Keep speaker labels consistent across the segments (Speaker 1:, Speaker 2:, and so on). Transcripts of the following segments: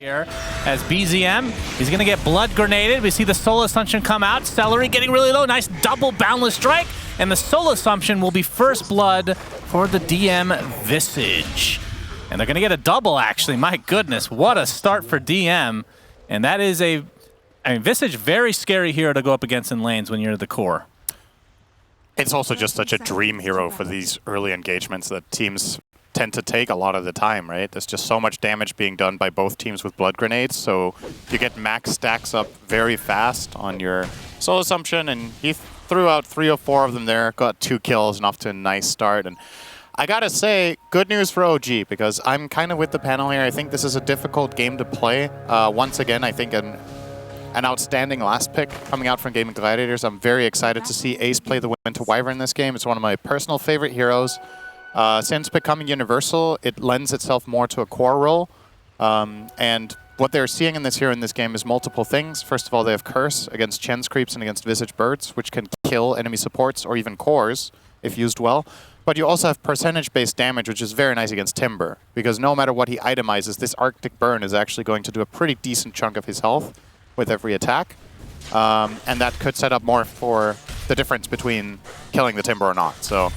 Speaker 1: Here as BZM, he's going to get blood grenaded. We see the Soul Assumption come out. Celery getting really low. Nice double boundless strike. And the Soul Assumption will be first blood for the DM Visage. And they're going to get a double, actually. My goodness, what a start for DM. And that is Visage, very scary hero to go up against in lanes when you're the core.
Speaker 2: It's also just such a dream hero for these early engagements that teams tend to take a lot of the time, right? There's just so much damage being done by both teams with blood grenades, so you get max stacks up very fast on your Soul Assumption, and he threw out 3 or 4 of them there, got 2 kills and off to a nice start. And I gotta say, good news for OG, because I'm kind of with the panel here. I think this is a difficult game to play. Once again, I think an outstanding last pick coming out from Gaming Gladiators. I'm very excited to see Ace play the Winter Wyvern in this game. It's one of my personal favorite heroes. Since becoming universal, it lends itself more to a core role. And what they're seeing in this hero in this game is multiple things. First of all, they have Curse against Chen's creeps and against Visage birds, which can kill enemy supports or even cores if used well. But you also have percentage-based damage, which is very nice against Timber, because no matter what he itemizes, this Arctic Burn is actually going to do a pretty decent chunk of his health with every attack. And that could set up more for the difference between killing the Timber or not. So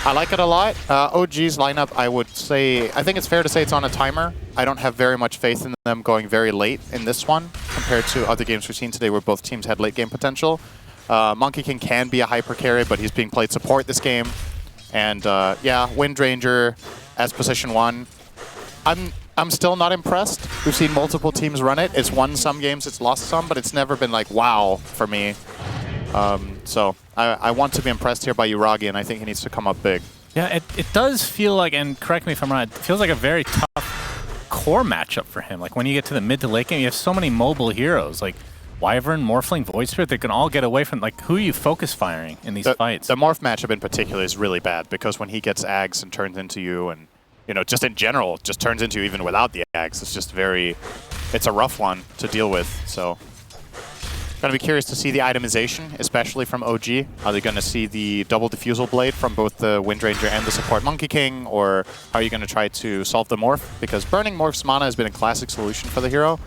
Speaker 2: I like it a lot. OG's lineup, I think it's fair to say it's on a timer. I don't have very much faith in them going very late in this one compared to other games we've seen today where both teams had late game potential. Monkey King can be a hyper carry, but he's being played support this game. And yeah, Wind Ranger as position 1. I'm still not impressed. We've seen multiple teams run it. It's won some games, it's lost some, but it's never been like wow for me. So I want to be impressed here by Uragi, and I think he needs to come up big.
Speaker 1: Yeah, it does feel like, and correct me if I'm wrong, it feels like a very tough core matchup for him. Like when you get to the mid to late game, you have so many mobile heroes, like Wyvern, Morphling, Void Spirit, that can all get away from, like, who are you focus firing in these fights?
Speaker 2: The Morph matchup in particular is really bad, because when he gets Ags and turns into you, and, you know, just in general, just turns into you even without the Ags, it's just it's a rough one to deal with, so. Going to be curious to see the itemization, especially from OG. Are they going to see the double diffusal blade from both the Wind Ranger and the support Monkey King, or are you going to try to solve the morph? Because burning morph's mana has been a classic solution for the hero.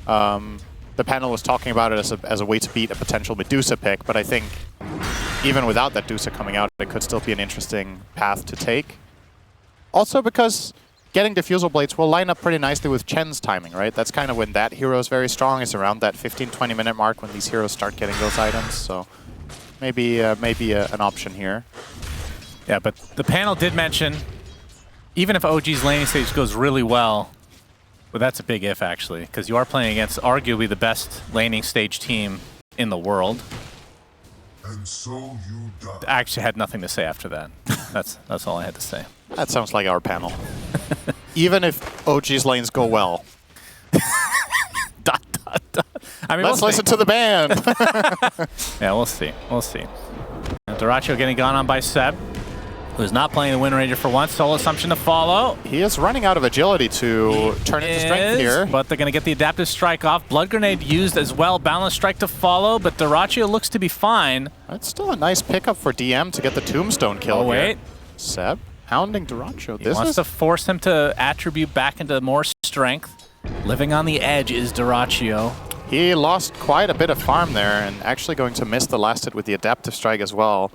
Speaker 2: The panel was talking about it as a way to beat a potential Medusa pick, but I think even without that Medusa coming out, it could still be an interesting path to take. Also because getting diffusal blades will line up pretty nicely with Chen's timing, right? That's kind of when that hero is very strong, is around that 15-20 minute mark when these heroes start getting those items. So maybe an option here.
Speaker 1: Yeah, but the panel did mention, even if OG's laning stage goes really well, well, that's a big if, actually, because you are playing against arguably the best laning stage team in the world.
Speaker 3: And so you die.
Speaker 1: I actually had nothing to say after that. That's all I had to say.
Speaker 2: That sounds like our panel. Even if OG's lanes go well.
Speaker 1: Dot, dot, dot. I mean,
Speaker 2: let's listen to the band.
Speaker 1: Yeah, we'll see. We'll see. Dyrachyo getting gone on by Seb, who's not playing the Wind Ranger for once. Soul Assumption to follow.
Speaker 2: He is running out of agility to turn into strength here.
Speaker 1: But they're going to get the adaptive strike off. Blood Grenade used as well. Balance strike to follow, but Dyrachyo looks to be fine.
Speaker 2: That's still a nice pickup for DM to get the Tombstone kill here.
Speaker 1: Wait.
Speaker 2: Seb hounding Dyrachyo.
Speaker 1: He wants to force him to attribute back into more strength. Living on the edge is Dyrachyo.
Speaker 2: He lost quite a bit of farm there, and actually going to miss the last hit with the adaptive strike as well.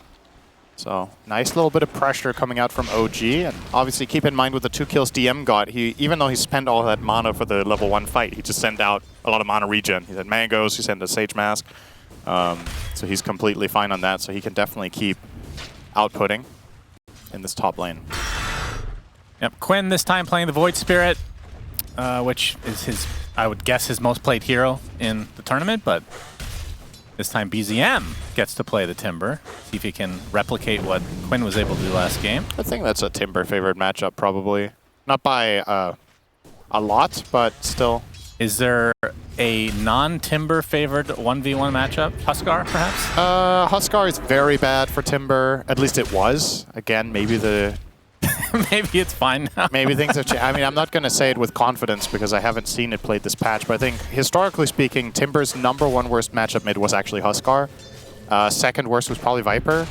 Speaker 2: So, nice little bit of pressure coming out from OG, and obviously keep in mind with the 2 kills DM got, even though he spent all that mana for the level 1 fight, he just sent out a lot of mana regen. He had mangoes, he sent a Sage Mask, so he's completely fine on that, so he can definitely keep outputting in this top lane.
Speaker 1: Yep, Quinn this time playing the Void Spirit, which is I would guess his most played hero in the tournament, but this time BZM gets to play the Timber. See if he can replicate what Quinn was able to do last game.
Speaker 2: I think that's a Timber favored matchup, probably. Not by a lot, but still.
Speaker 1: Is there a non-Timber favored 1v1 matchup? Huskar, perhaps?
Speaker 2: Huskar is very bad for Timber. At least it was. Again, maybe
Speaker 1: maybe it's fine now.
Speaker 2: Maybe things have changed. I mean, I'm not going to say it with confidence because I haven't seen it played this patch, but I think historically speaking, Timber's #1 worst matchup mid was actually Huskar. Second worst was probably Viper.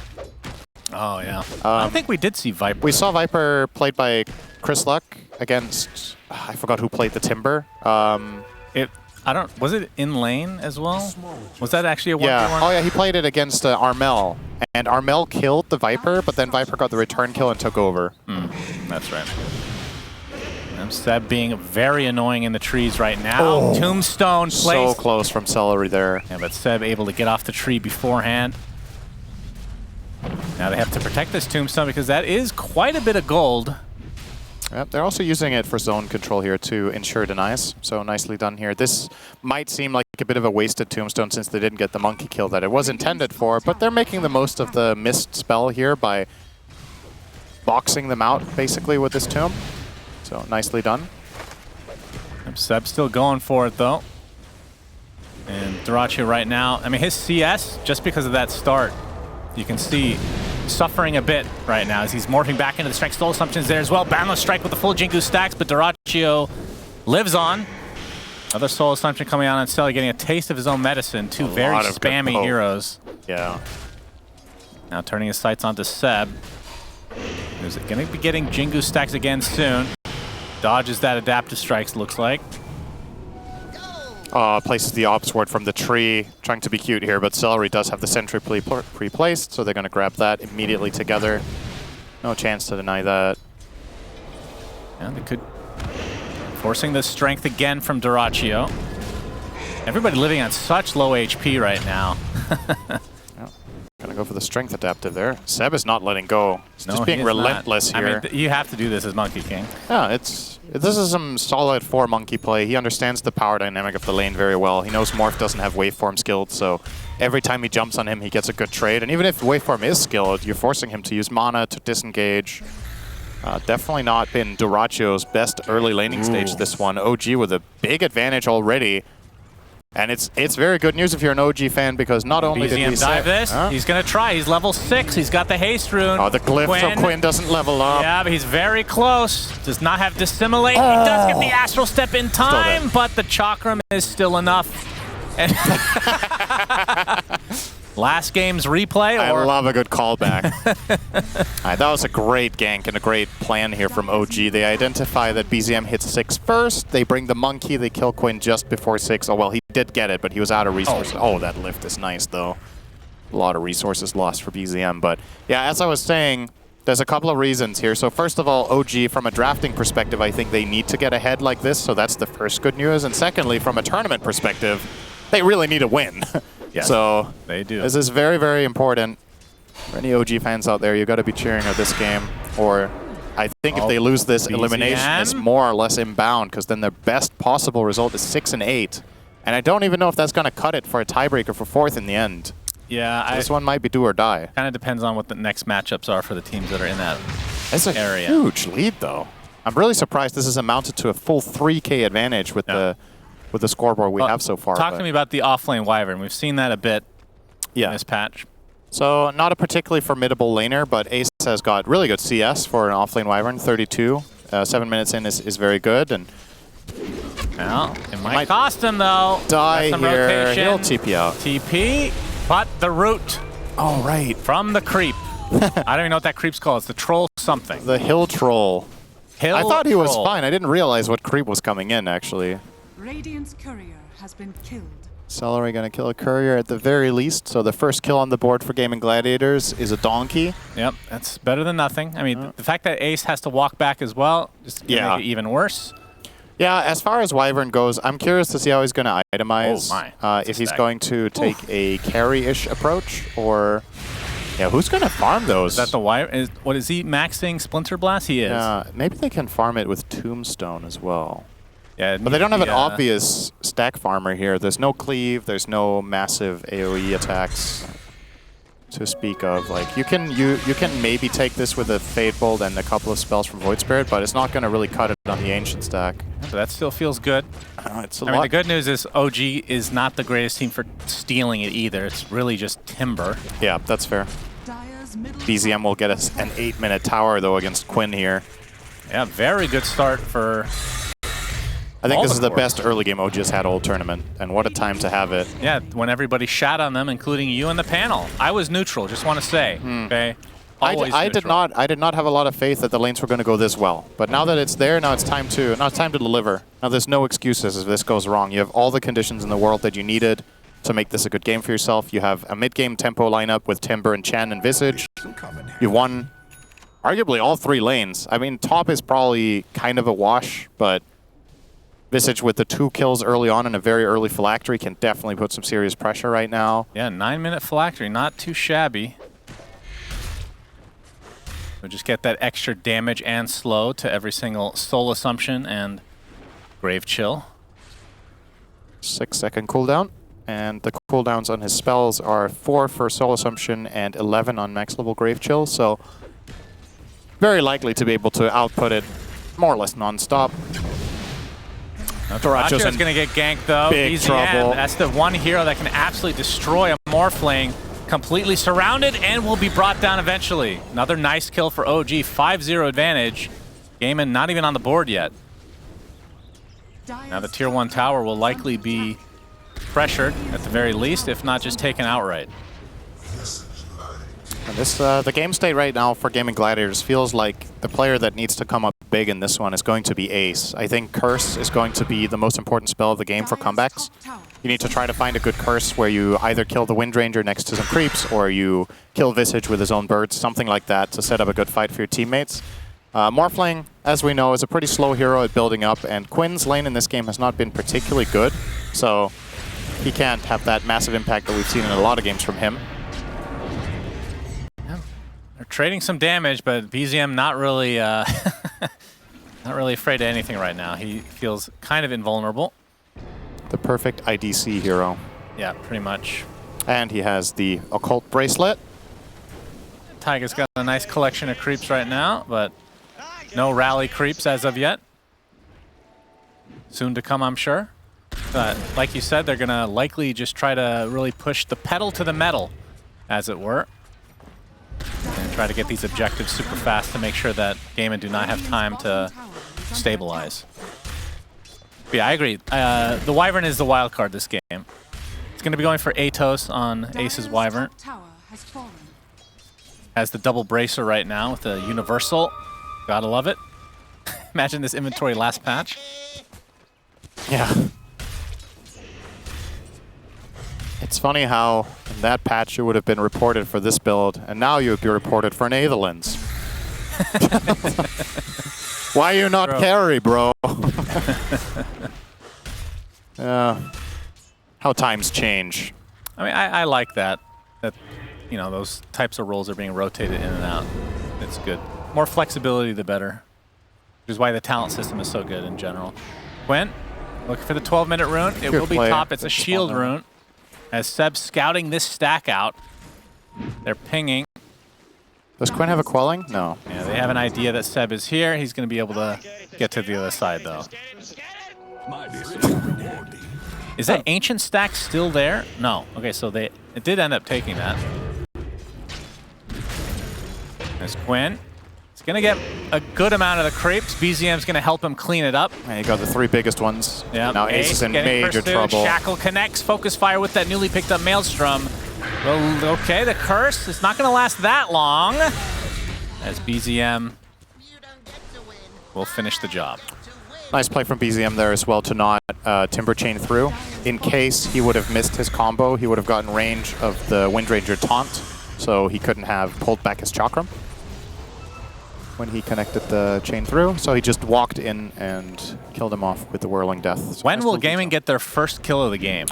Speaker 1: Oh, yeah. I think we did see Viper.
Speaker 2: We saw Viper played by Chris Luck against... I forgot who played the Timber.
Speaker 1: Was it in lane as well? Was that actually a 1v1?
Speaker 2: Yeah. Oh yeah, he played it against Armel. And Armel killed the Viper, but then Viper got the return kill and took over.
Speaker 1: That's right. And Seb being very annoying in the trees right now. Tombstone placed.
Speaker 2: So close from Celery there.
Speaker 1: Yeah, but Seb able to get off the tree beforehand. Now they have to protect this Tombstone because that is quite a bit of gold.
Speaker 2: Yep, they're also using it for zone control here to ensure denies. So nicely done here. This might seem like a bit of a wasted Tombstone since they didn't get the monkey kill that it was intended for, but they're making the most of the missed spell here by boxing them out basically with this tomb. So nicely done.
Speaker 1: Seb's still going for it though. And Dyrachyo right now, I mean his CS, just because of that start, you can see suffering a bit right now as he's morphing back into the strength. Soul Assumption's there as well. Boundless Strike with the full Jingu stacks, but Dyrachyo lives on. Another Soul Assumption coming out on Celly, getting a taste of his own medicine. Two very spammy heroes.
Speaker 2: Yeah.
Speaker 1: Now turning his sights onto Seb. Who's going to be getting Jingu stacks again soon. Dodges that adaptive strikes, looks like.
Speaker 2: Places the Ops Ward from the tree, trying to be cute here, but Celery does have the sentry pre-placed, so they're going to grab that immediately together. No chance to deny that.
Speaker 1: Yeah, they could. Forcing the strength again from Dyrachyo. Everybody living on such low HP right now.
Speaker 2: Gonna go for the strength adaptive there. Seb is not letting go. He's just being relentless here.
Speaker 1: I mean, you have to do this as Monkey King.
Speaker 2: Yeah, this is some solid 4 monkey play. He understands the power dynamic of the lane very well. He knows Morph doesn't have waveform skilled, so every time he jumps on him, he gets a good trade. And even if waveform is skilled, you're forcing him to use mana to disengage. Definitely not been Dyrachyo's best early laning stage this one. OG with a big advantage already. And it's very good news if you're an OG fan because not only did he
Speaker 1: dive this, he's going to try. He's level 6. He's got the haste rune.
Speaker 2: Oh, the glyph, so Quinn doesn't level up.
Speaker 1: Yeah, but he's very close. Does not have Dissimilate. He does get the Astral Step in time, but the Chakram is still enough. And last game's replay.
Speaker 2: I love a good callback. That was a great gank and a great plan here from OG. They identify that BZM hits 6 first. They bring the monkey. They kill Quinn just before 6. Oh, well, he did get it, but he was out of resources. Oh, that lift is nice, though. A lot of resources lost for BZM. But yeah, as I was saying, there's a couple of reasons here. So first of all, OG, from a drafting perspective, I think they need to get ahead like this. So that's the first good news. And secondly, from a tournament perspective, they really need a win.
Speaker 1: Yes,
Speaker 2: so
Speaker 1: they do.
Speaker 2: This is very, very important. For any OG fans out there, you got to be cheering at this game. Or I think if they lose this, elimination is more or less inbound, because then their best possible result is 6 and 8. And I don't even know if that's going to cut it for a tiebreaker for 4th in the end.
Speaker 1: Yeah,
Speaker 2: so this one might be do or die.
Speaker 1: Kind of depends on what the next matchups are for the teams that are in that area.
Speaker 2: It's a huge lead, though. I'm really surprised this has amounted to a full 3K advantage with the scoreboard we have so far.
Speaker 1: Talk to me about the offlane Wyvern. We've seen that a bit in this patch.
Speaker 2: So not a particularly formidable laner, but Ace has got really good CS for an offlane Wyvern, 32. 7 minutes in is very good. And
Speaker 1: well, it might cost him, though.
Speaker 2: Die here.
Speaker 1: Rotation.
Speaker 2: He'll TP out.
Speaker 1: TP, but the root.
Speaker 2: Oh, right.
Speaker 1: From the creep. I don't even know what that creep's called. It's the troll something.
Speaker 2: The hill troll.
Speaker 1: I
Speaker 2: thought he was fine. I didn't realize what creep was coming in, actually.
Speaker 4: Radiant's courier has been killed.
Speaker 2: Celery gonna kill a courier at the very least. So the first kill on the board for Gaming Gladiators is a donkey.
Speaker 1: Yep, that's better than nothing. I mean, the fact that Ace has to walk back as well just gonna make it even worse.
Speaker 2: Yeah, as far as Wyvern goes, I'm curious to see how he's gonna itemize. If he's going to take a carry-ish approach, or who's gonna farm those?
Speaker 1: Is that the Wyvern? What is he maxing Splinter Blast? He is.
Speaker 2: Yeah, maybe they can farm it with Tombstone as well.
Speaker 1: Yeah,
Speaker 2: but they don't have an obvious stack farmer here. There's no cleave. There's no massive AoE attacks to speak of. Like you can maybe take this with a Fade Bolt and a couple of spells from Void Spirit, but it's not going to really cut it on the Ancient stack.
Speaker 1: Yeah, but that still feels good.
Speaker 2: I
Speaker 1: mean, the good news is OG is not the greatest team for stealing it either. It's really just Timber.
Speaker 2: Yeah, that's fair. BZM will get us an 8-minute tower though against Quinn here.
Speaker 1: Yeah, very good start for.
Speaker 2: I think this is the best early game OG has had all tournament, and what a time to have it.
Speaker 1: Yeah, when everybody shat on them, including you and the panel. I was neutral, just want to say, okay?
Speaker 2: I did not have a lot of faith that the lanes were going to go this well. But now that it's there, now it's time to deliver. Now there's no excuses if this goes wrong. You have all the conditions in the world that you needed to make this a good game for yourself. You have a mid-game tempo lineup with Timber and Chen and Visage. You've won arguably all 3 lanes. I mean, top is probably kind of a wash, but Visage with the 2 kills early on and a very early phylactery can definitely put some serious pressure right now.
Speaker 1: Yeah, 9-minute phylactery, not too shabby. So just get that extra damage and slow to every single Soul Assumption and Grave Chill.
Speaker 2: 6-second cooldown. And the cooldowns on his spells are 4 for Soul Assumption and 11 on max level Grave Chill. So very likely to be able to output it more or less non-stop.
Speaker 1: Duracho's going to get ganked, though.
Speaker 2: Big trouble.
Speaker 1: That's the one hero that can absolutely destroy a Morphling. Completely surrounded and will be brought down eventually. Another nice kill for OG. 5-0 advantage. Gaimin not even on the board yet. Now the tier 1 tower will likely be pressured at the very least, if not just taken outright.
Speaker 2: And this, the game state right now for Gaming Gladiators feels like the player that needs to come up big in this one is going to be Ace. I think Curse is going to be the most important spell of the game for comebacks. You need to try to find a good Curse where you either kill the Wind Ranger next to some creeps or you kill Visage with his own birds, something like that to set up a good fight for your teammates. Morphling, as we know, is a pretty slow hero at building up, and Quinn's lane in this game has not been particularly good, so he can't have that massive impact that we've seen in a lot of games from him.
Speaker 1: They're trading some damage, but BZM not really not really afraid of anything right now. He feels kind of invulnerable.
Speaker 2: The perfect IDC hero.
Speaker 1: Yeah, pretty much.
Speaker 2: And he has the Occult Bracelet.
Speaker 1: Taiga's got a nice collection of creeps right now, but no rally creeps as of yet. Soon to come, I'm sure. But like you said, they're going to likely just try to really push the pedal to the metal, as it were. And try to get these objectives super fast to make sure that Gaimin do not have time to stabilize. But yeah, I agree. The Wyvern is the wild card this game. It's going to be going for Atos on Ace's Wyvern. Has the double bracer right now with the Universal. Gotta love it. Imagine this inventory last patch.
Speaker 2: Yeah. It's funny how in that patch you would have been reported for this build, and now you would be reported for Netherlands. Why you not carry, bro? How times change.
Speaker 1: I mean, I like that. That, you know, those types of roles are being rotated in and out. It's good. More flexibility, the better. Which is why the talent system is so good in general. Quinn, looking for the 12-minute rune. It will be top. It's a shield rune. As Seb's scouting this stack out, they're pinging.
Speaker 2: Does Quinn have a quelling? No.
Speaker 1: Yeah, they have an idea that Seb is here. He's going to be able to get to the other side, though. Is that ancient stack still there? No. Okay, so it did end up taking that. There's Quinn. He's going to get a good amount of the creeps. BZM's going to help him clean it up.
Speaker 2: And he got the 3 biggest ones.
Speaker 1: Yeah.
Speaker 2: Now Ace is in major trouble.
Speaker 1: Shackle connects. Focus fire with that newly picked up Maelstrom. Well, okay, the curse is not going to last that long. As BZM will finish the job.
Speaker 2: Nice play from BZM there as well to not Timber Chain through. In case he would have missed his combo, he would have gotten range of the Wind Ranger taunt, so he couldn't have pulled back his Chakram when he connected the chain through. So he just walked in and killed him off with the Whirling Death. So
Speaker 1: when will Gaming get their first kill of the game?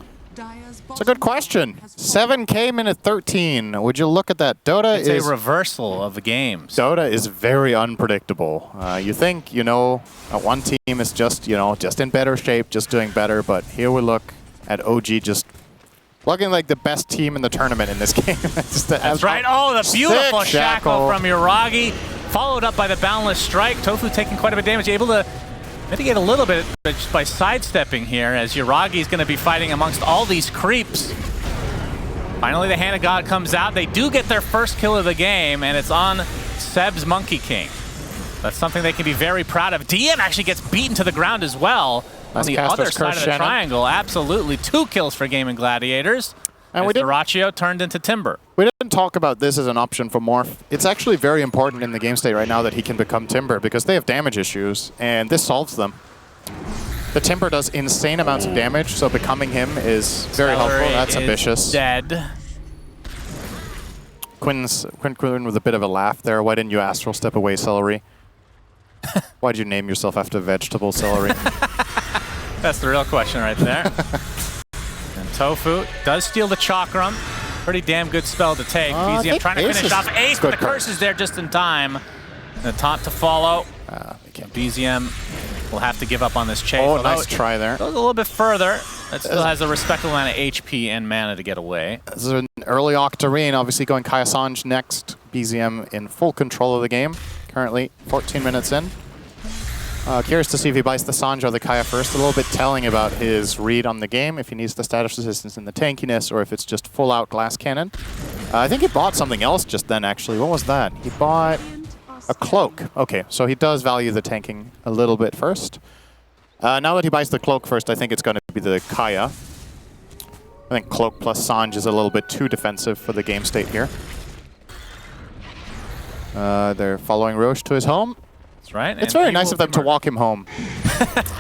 Speaker 2: It's a good question. 7K minute 13. Would you look at that? Dota
Speaker 1: is a reversal of the games.
Speaker 2: Dota is very unpredictable. You think, you know, one team is just, you know, just in better shape, just doing better. But here we look at OG just looking like the best team in the tournament in this game.
Speaker 1: That's right. Oh, the beautiful shackle from Yuragi, followed up by the Boundless Strike. Tofu taking quite a bit of damage, able to mitigate a little bit just by sidestepping here, as Yuragi's going to be fighting amongst all these creeps. Finally, the Hand of God comes out. They do get their first kill of the game, and it's on Seb's Monkey King. That's something they can be very proud of. DM actually gets beaten to the ground as well. On the other side of the triangle, absolutely. 2 kills for Gaming Gladiators.
Speaker 2: And
Speaker 1: as Dyrachyo turned into Timber.
Speaker 2: We didn't talk about this as an option for Morph. It's actually very important in the game state right now that he can become Timber because they have damage issues, and this solves them. The Timber does insane amounts of damage, so becoming him is very helpful. That's ambitious.
Speaker 1: Dead.
Speaker 2: Quinn with a bit of a laugh there. Why didn't you Astral Step away, Celery? Why'd you name yourself after vegetable, Celery?
Speaker 1: That's the real question right there. And Tofu does steal the Chakram. Pretty damn good spell to take. BZM trying to finish off Ace, but the curse is there just in time. And the taunt to follow. BZM will have to give up on this chase.
Speaker 2: Oh, nice try there.
Speaker 1: Goes a little bit further. It still has a respectable amount of HP and mana to get away.
Speaker 2: This is an early Octarine, obviously going Kaya Sanj next. BZM in full control of the game. Currently 14 minutes in. Curious to see if he buys the Sanj or the Kaya first. A little bit telling about his read on the game, if he needs the status resistance and the tankiness, or if it's just full-out glass cannon. I think he bought something else just then, actually. What was that? He bought a cloak. Okay, so he does value the tanking a little bit first. Now that he buys the cloak first, I think it's going to be the Kaya. I think cloak plus Sanj is a little bit too defensive for the game state here. They're following Roche to his home.
Speaker 1: That's right.
Speaker 2: It's very nice of them to walk him home.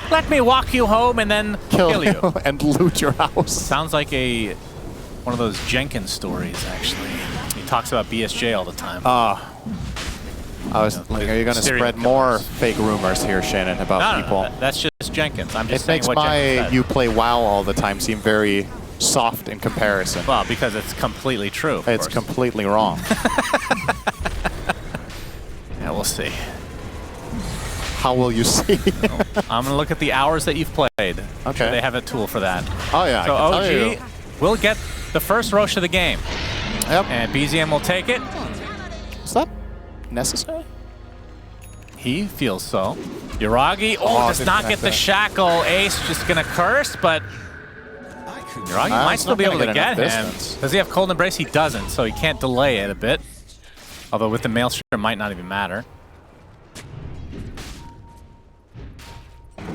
Speaker 1: Let me walk you home and then kill you.
Speaker 2: And loot your house.
Speaker 1: Sounds like one of those Jenkins stories, actually. He talks about BSJ all the time.
Speaker 2: I was like, are you going to spread more fake rumors here, Shannon, about people?
Speaker 1: No, that's just Jenkins. I'm just saying
Speaker 2: makes
Speaker 1: what Jenkins said.
Speaker 2: you play WoW all the time seem very soft in comparison.
Speaker 1: Well, because it's completely true.
Speaker 2: It's completely wrong.
Speaker 1: Yeah, we'll see.
Speaker 2: How will you see?
Speaker 1: I'm going to look at the hours that you've played.
Speaker 2: Okay.
Speaker 1: I'm sure they have a tool for that.
Speaker 2: Oh, yeah.
Speaker 1: So
Speaker 2: I can
Speaker 1: OG will get the first Roche of the game.
Speaker 2: Yep.
Speaker 1: And BZM will take it.
Speaker 2: Is that necessary?
Speaker 1: He feels so. Yuragi, does not get the shackle. Ace just going to curse, but Yuragi might still be able to get him. Does he have Cold Embrace? He doesn't, so he can't delay it a bit. Although with the Maelstrom, it might not even matter.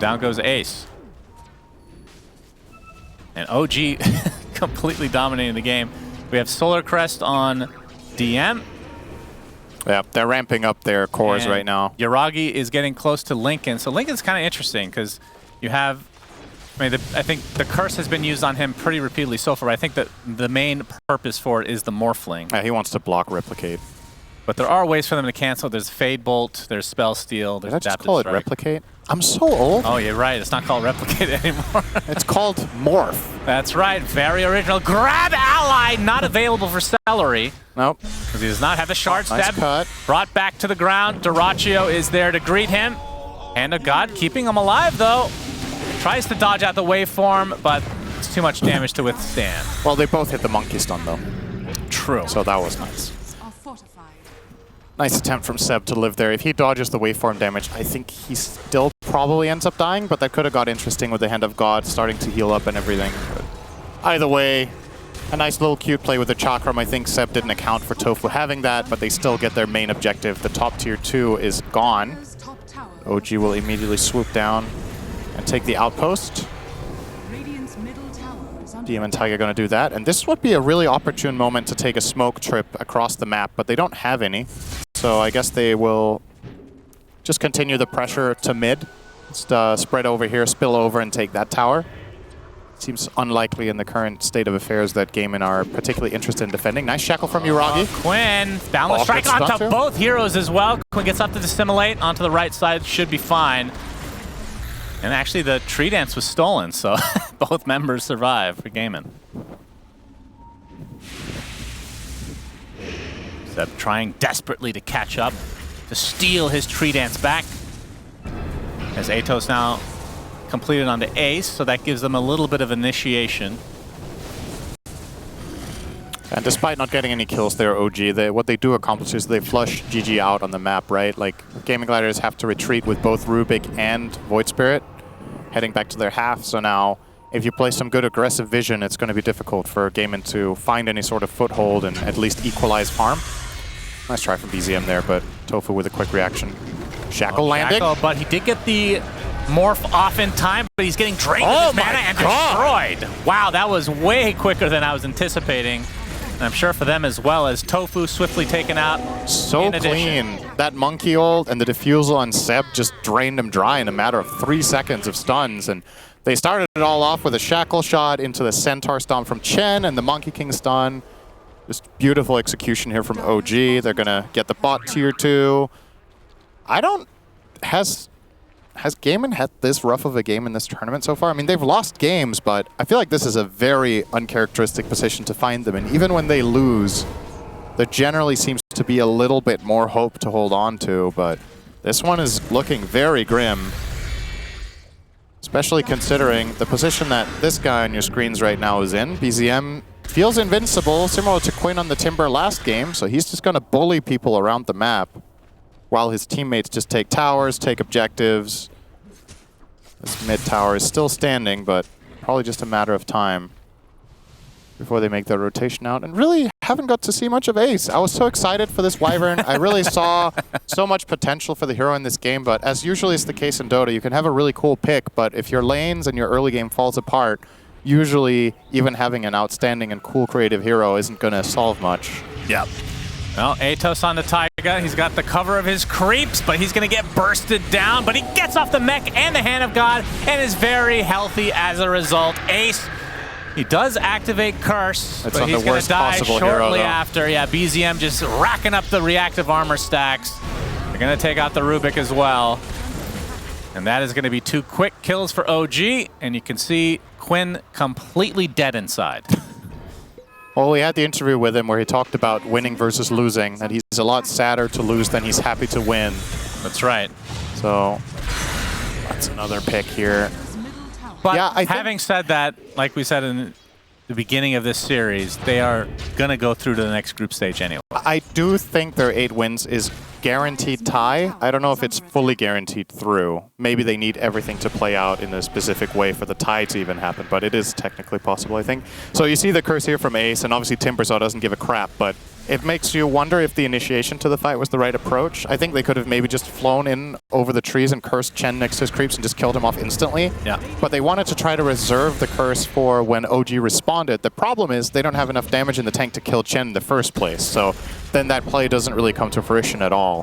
Speaker 1: Down goes Ace. And OG completely dominating the game. We have Solar Crest on DM.
Speaker 2: Yeah, they're ramping up their cores right now.
Speaker 1: Yuragi is getting close to Lincoln. So Lincoln's kind of interesting because you have... I think the curse has been used on him pretty repeatedly so far. I think that the main purpose for it is the Morphling.
Speaker 2: Yeah, he wants to block Replicate.
Speaker 1: But there are ways for them to cancel. There's Fade Bolt, there's Spell Steal, there's
Speaker 2: Did I just
Speaker 1: Adaptive
Speaker 2: call
Speaker 1: Strike.
Speaker 2: it Replicate? I'm so old.
Speaker 1: Oh, you're right. It's not called Replicate anymore.
Speaker 2: It's called Morph.
Speaker 1: That's right. Very original. Grab Ally, not available for Celery.
Speaker 2: Nope.
Speaker 1: Because he does not have the Shard
Speaker 2: Nice
Speaker 1: Step.
Speaker 2: cut.
Speaker 1: Brought back to the ground. Dyrachyo is there to greet him. Hand of God keeping him alive, though. Tries to dodge out the waveform, but it's too much damage to withstand.
Speaker 2: Well, they both hit the monkey stun, though.
Speaker 1: True.
Speaker 2: So that was nice.
Speaker 4: Are fortified.
Speaker 2: Nice attempt from Seb to live there. If he dodges the waveform damage, I think he still probably ends up dying, but that could have got interesting with the Hand of God starting to heal up and everything. But either way, a nice little cute play with the Chakram. I think Seb didn't account for Tofu having that, but they still get their main objective. The top tier 2 is gone.
Speaker 4: Top tower.
Speaker 2: OG will immediately swoop down and take the outpost.
Speaker 4: Radiant's middle tower is under
Speaker 2: DM and Tiger going to do that. And this would be a really opportune moment to take a smoke trip across the map, but they don't have any. So I guess they will just continue the pressure to mid. Just spread over here, spill over, and take that tower. Seems unlikely in the current state of affairs that Gaimin are particularly interested in defending. Nice shackle from Yuragi.
Speaker 1: Quinn, boundless strike onto both heroes as well. Quinn gets up to dissimulate onto the right side, should be fine. And actually the tree dance was stolen, so both members survive for Gaimin. Seb trying desperately to catch up, to steal his tree dance back. As Atos now completed onto Ace, so that gives them a little bit of initiation.
Speaker 2: And despite not getting any kills there, OG, what they do accomplish is they flush GG out on the map, right? Like, Gaming Gladiators have to retreat with both Rubik and Void Spirit, heading back to their half. So now, if you play some good aggressive vision, it's going to be difficult for Gaimin to find any sort of foothold and at least equalize farm. Nice try from BZM there, but Tofu with a quick reaction. Shackle landing.
Speaker 1: Shackle, but he did get the morph off in time, but he's getting drained of his mana and destroyed. Wow, that was way quicker than I was anticipating. And I'm sure for them as well, as Tofu swiftly taken out.
Speaker 2: So clean. That monkey ult and the defusal on Seb just drained him dry in a matter of 3 seconds of stuns. And they started it all off with a shackle shot into the Centaur Stomp from Chen and the Monkey King stun. Just beautiful execution here from OG. They're going to get the bot tier 2. Has Gaimin had this rough of a game in this tournament so far? I mean, they've lost games, but I feel like this is a very uncharacteristic position to find them in. Even when they lose, there generally seems to be a little bit more hope to hold on to, but this one is looking very grim. Especially considering the position that this guy on your screens right now is in. BZM feels invincible, similar to Quinn on the Timber last game, so he's just going to bully people around the map while his teammates just take towers, take objectives. This mid tower is still standing, but probably just a matter of time before they make their rotation out. And really haven't got to see much of Ace. I was so excited for this Wyvern. I really saw so much potential for the hero in this game, but as usually is the case in Dota, you can have a really cool pick, but if your lanes and your early game falls apart, usually even having an outstanding and cool creative hero isn't going to solve much.
Speaker 1: Yep. Well, Atos on the Taiga. He's got the cover of his creeps, but he's going to get bursted down. But he gets off the mech and the Hand of God and is very healthy as a result. Ace, he does activate Curse, but he's going to die shortly after. Yeah, BZM just racking up the reactive armor stacks. They're going to take out the Rubik as well. And that is going to be 2 quick kills for OG. And you can see Quinn completely dead inside.
Speaker 2: Well, we had the interview with him where he talked about winning versus losing, that he's a lot sadder to lose than he's happy to win.
Speaker 1: That's right.
Speaker 2: So that's another pick here.
Speaker 1: But yeah, having said that, like we said in the beginning of this series, they are going to go through to the next group stage anyway.
Speaker 2: I do think their 8 wins is guaranteed tie. I don't know if it's fully guaranteed through. Maybe they need everything to play out in a specific way for the tie to even happen, but it is technically possible, I think. So you see the curse here from Ace, and obviously Timbersaw doesn't give a crap, but it makes you wonder if the initiation to the fight was the right approach. I think they could have maybe just flown in over the trees and cursed Chen next to his creeps and just killed him off instantly.
Speaker 1: Yeah.
Speaker 2: But they wanted to try to reserve the curse for when OG responded. The problem is they don't have enough damage in the tank to kill Chen in the first place, so then that play doesn't really come to fruition at all.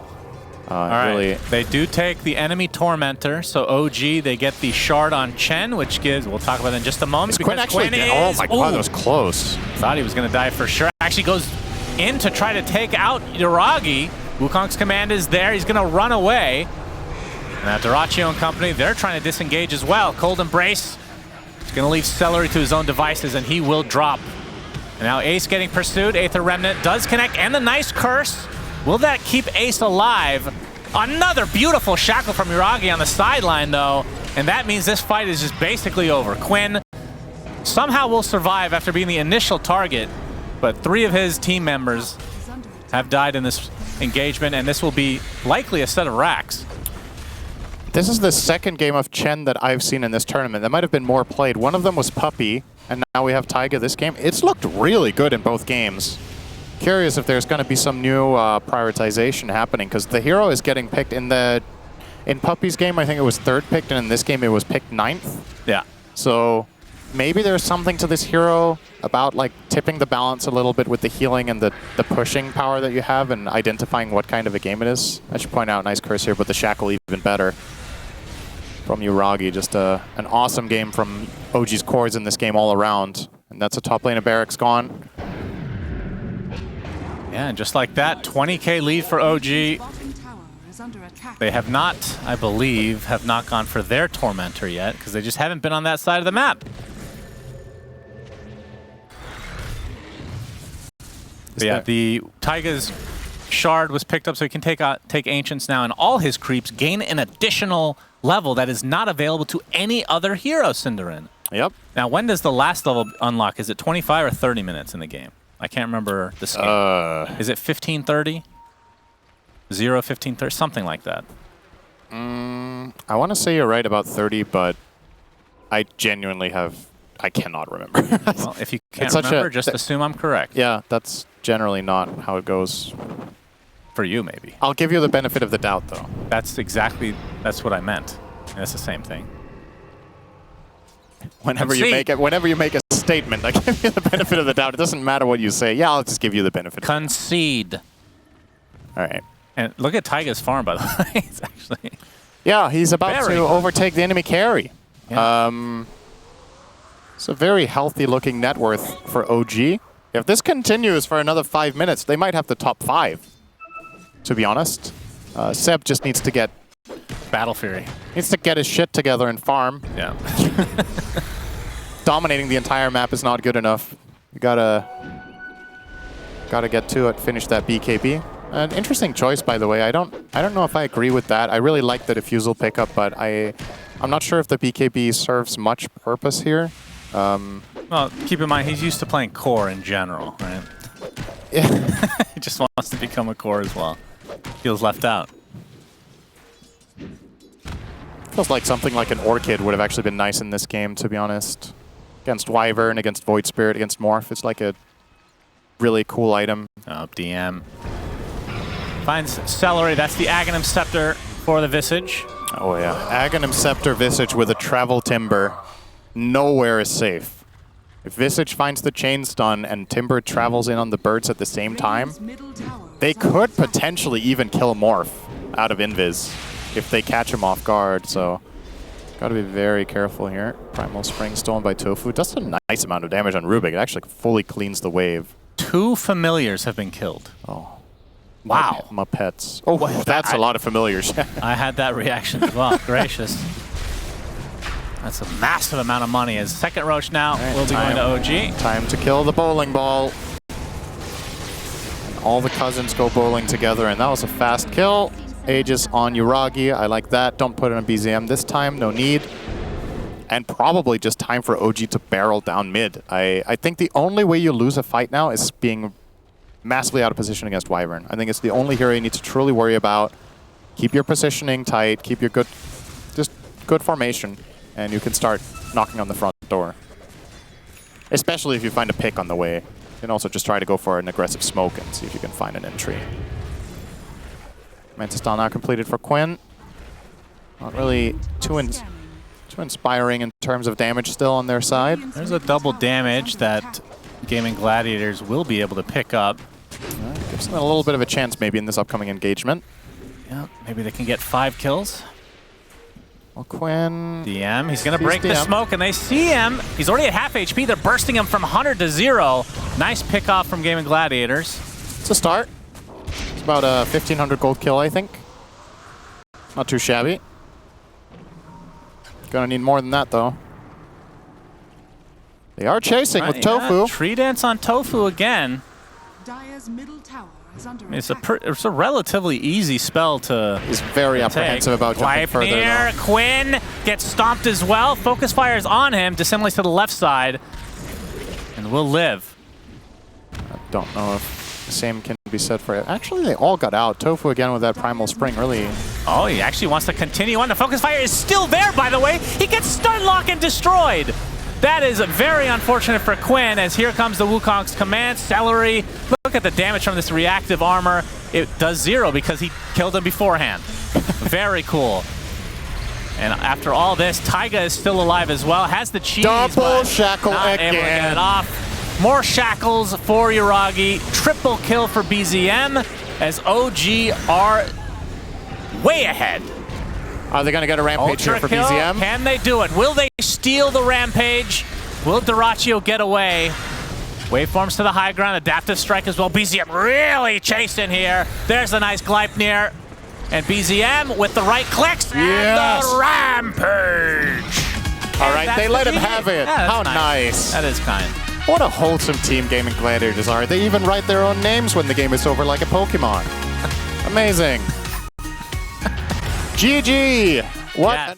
Speaker 1: All right, they do take the enemy Tormentor, so OG, they get the shard on Chen, which gives, we'll talk about that in just a moment.
Speaker 2: Quinn actually did. Oh my god, that was close.
Speaker 1: Thought he was going to die for sure. Actually goes in to try to take out Yuragi. Wukong's command is there. He's going to run away. Now Dyrachyo and company, they're trying to disengage as well. Cold Embrace. He's going to leave Celery to his own devices, and he will drop. And now Ace getting pursued. Aether Remnant does connect, and the nice curse. Will that keep Ace alive? Another beautiful shackle from Yuragi on the sideline, though. And that means this fight is just basically over. Quinn somehow will survive after being the initial target, but 3 of his team members have died in this engagement, and this will be likely a set of racks.
Speaker 2: This is the second game of Chen that I've seen in this tournament. That might have been more played. One of them was Puppy, and now we have Taiga this game. It's looked really good in both games. Curious if there's going to be some new prioritization happening, because the hero is getting picked in Puppy's game. I think it was 3rd picked, and in this game it was picked 9th.
Speaker 1: Yeah.
Speaker 2: So maybe there's something to this hero about like tipping the balance a little bit with the healing and the pushing power that you have, and identifying what kind of a game it is. I should point out, nice curse here, but the shackle even better from Yuragi. Just an awesome game from OG's cores in this game all around, and that's a top lane of Barracks gone.
Speaker 1: Yeah, and just like that, 20k lead for OG. They have not, I believe, have not gone for their Tormentor yet, because they just haven't been on that side of the map. But yeah, the Taiga's shard was picked up, so he can take Ancients now, and all his creeps gain an additional level that is not available to any other hero, Cinderin.
Speaker 2: Yep.
Speaker 1: Now, when does the last level unlock? Is it 25 or 30 minutes in the game? I can't remember the scheme. Is it 15:30? 15:30, something like that.
Speaker 2: I want to say you're right about 30, but I genuinely I cannot remember.
Speaker 1: Well, if you can't remember, just assume I'm correct.
Speaker 2: Yeah, that's generally not how it goes.
Speaker 1: For you, maybe.
Speaker 2: I'll give you the benefit of the doubt, though.
Speaker 1: That's what I meant. That's the same thing.
Speaker 2: Whenever you make a statement, I give you the benefit of the doubt. It doesn't matter what you say. Yeah, I'll just give you the benefit.
Speaker 1: Concede.
Speaker 2: All right.
Speaker 1: And look at Taiga's farm, by the way. It's actually...
Speaker 2: Yeah, he's about to overtake the enemy carry.
Speaker 1: Yeah.
Speaker 2: It's a very healthy-looking net worth for OG. If this continues for another 5 minutes, they might have the top 5, to be honest. Seb just needs to get...
Speaker 1: Battle Fury.
Speaker 2: Needs to get his shit together and farm.
Speaker 1: Yeah.
Speaker 2: Dominating the entire map is not good enough. You gotta get to it, finish that BKB. An interesting choice, by the way. I don't know if I agree with that. I really like the diffusal pickup, but I'm not sure if the BKB serves much purpose here.
Speaker 1: Well, keep in mind, he's used to playing core in general, right?
Speaker 2: Yeah.
Speaker 1: He just wants to become a core as well. Feels left out.
Speaker 2: Feels like something like an Orchid would have actually been nice in this game, to be honest. Against Wyvern, against Void Spirit, against Morph. It's like a really cool item.
Speaker 1: Oh, DM. Finds Celery. That's the Aghanim Scepter for the Visage.
Speaker 2: Oh, yeah. Aghanim Scepter Visage with a Travel Timber. Nowhere is safe. If Visage finds the chain stun and Timber travels in on the birds at the same time, they could potentially even kill Morph out of Invis if they catch him off guard, so gotta be very careful here. Primal Spring stolen by Tofu. Does a nice amount of damage on Rubik. It actually fully cleans the wave.
Speaker 1: 2 familiars have been killed.
Speaker 2: Oh.
Speaker 1: Wow.
Speaker 2: My pets. Oh, that's a lot of familiars.
Speaker 1: I had that reaction as well. Gracious. That's a massive amount of money. As second Roach now will be going to OG.
Speaker 2: Time to kill the bowling ball. And all the cousins go bowling together, and that was a fast kill. Aegis on Yuragi. I like that. Don't put it on BZM this time. No need. And probably just time for OG to barrel down mid. I think the only way you lose a fight now is being massively out of position against Wyvern. I think it's the only hero you need to truly worry about. Keep your positioning tight. Keep your good formation. And you can start knocking on the front door. Especially if you find a pick on the way. You can also just try to go for an aggressive smoke and see if you can find an entry. Mantis Style now completed for Quinn. Not really too inspiring in terms of damage still on their side.
Speaker 1: There's a double damage that Gaming Gladiators will be able to pick up.
Speaker 2: Gives them a little bit of a chance maybe in this upcoming engagement.
Speaker 1: Yeah, maybe they can get 5 kills.
Speaker 2: Well, Quinn...
Speaker 1: DM, he's going to break the smoke, and they see him. He's already at half HP. They're bursting him from 100 to 0. Nice pick off from Gaming Gladiators.
Speaker 2: It's a start. It's about a 1,500 gold kill, I think. Not too shabby. Gonna need more than that, though. They are chasing with Tofu.
Speaker 1: Tree Dance on Tofu again.
Speaker 4: Dire's middle tower is under
Speaker 1: It's a relatively easy spell to
Speaker 2: He's very apprehensive about jumping further, though.
Speaker 1: Quinn gets stomped as well. Focus fire is on him. Dissimulates to the left side. And will live.
Speaker 2: I don't know if the same can be said for it. Actually, they all got out. Tofu again with that Primal Spring, really.
Speaker 1: Oh, he actually wants to continue on. The focus fire is still there, by the way. He gets stun lock and destroyed. That is very unfortunate for Quinn, as here comes the Wukong's command. Celery, look at the damage from this reactive armor. It does 0 because he killed him beforehand. Very cool. And after all this, Taiga is still alive as well. Has the cheese,
Speaker 2: double shackle
Speaker 1: not
Speaker 2: again.
Speaker 1: able to get it off. More shackles for Yuragi. Triple kill for BZM, as OG are way ahead.
Speaker 2: Are they going to get a rampage here for
Speaker 1: kill.
Speaker 2: BZM?
Speaker 1: Can they do it? Will they steal the rampage? Will Duraccio get away? Waveforms to the high ground. Adaptive strike as well. BZM really chasing here. There's a nice Gleipnir. And BZM with the right clicks and the rampage.
Speaker 2: All right, they let him have it.
Speaker 1: Yeah,
Speaker 2: how nice.
Speaker 1: That is kind.
Speaker 2: What a wholesome team Gaming Gladiators are. They even write their own names when the game is over like a Pokemon. Amazing. GG. What?